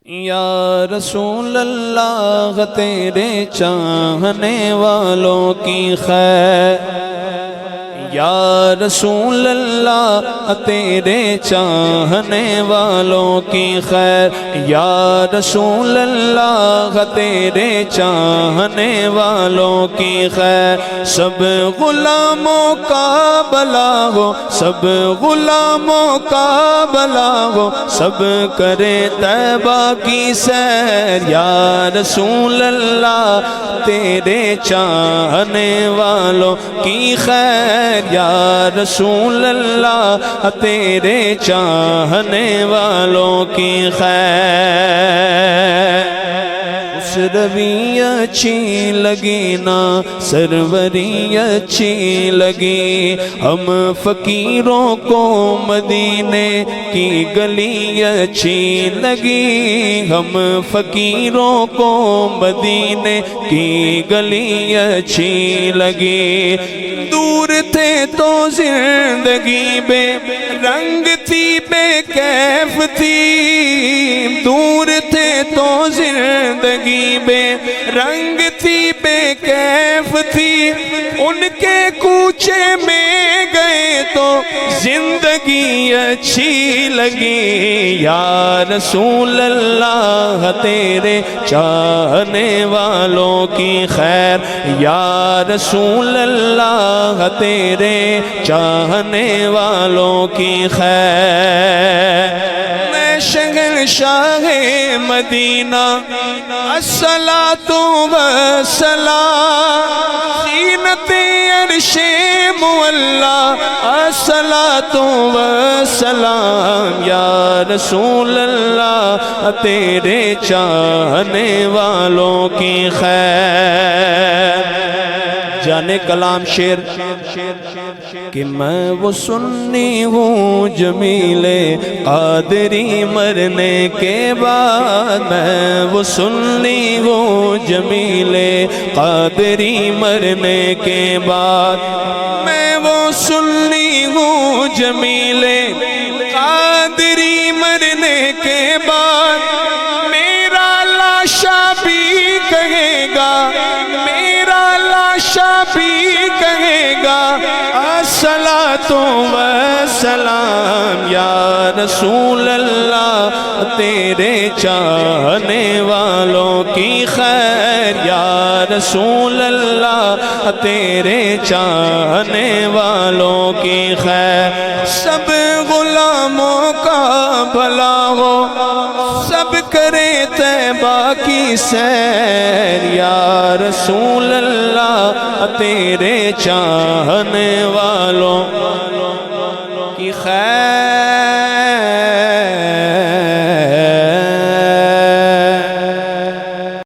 یا رسول اللہ تیرے چاہنے والوں کی خیر، یا رسول اللہ تیرے چاہنے والوں کی خیر، یا رسول اللہ تیرے چاہنے والوں کی خیر، سب غلاموں کا بھلا ہو، سب غلاموں کا بھلا ہو، سب کرے طیبہ کی سیر، یا رسول اللہ تیرے چاہنے والوں کی خیر، یا رسول اللہ تیرے چاہنے والوں کی خیر۔ اس روی اچھی لگی نا سروری اچھی لگی، ہم فقیروں کو مدینے کی گلی اچھی لگی، ہم فقیروں کو مدینے کی گلی اچھی لگی، دور تھے تو زندگی بے رنگ تھی بے کیف تھی، دور تھے تو زندگی بے رنگ تھی بے کیف تھی، ان کے کوچے میں گئے تو زندگی اچھی لگی، یا رسول اللہ تیرے چاہنے والوں کی خیر، یا رسول اللہ تیرے چاہنے والوں کی خیر۔ میں شہنشاہ مدینہ الصلاۃ والسلام، زینت عرش مولا الصلاۃ والسلام، یا رسول اللہ تیرے چاہنے والوں کی خیر۔ جانے کلام شیر کہ میں وہ سنی ہوں جمیل قادری مرنے کے بعد، میں وہ سنی ہوں جمیل قادری مرنے کے بعد، میں وہ سنی ہوں جمیل قادری مرنے کے بعد، میرا لاشا بھی کہے گا، میرا لاشا بھی کہے گا الصلاۃ والسلام، یا رسول اللہ تیرے چاہنے والوں کی خیر، یا رسول اللہ تیرے چاہنے والوں کی خیر، سب غلاموں کا بھلا ہو، سب کرے طیبہ کی سیر، یا رسول اللہ تیرے چاہنے والوں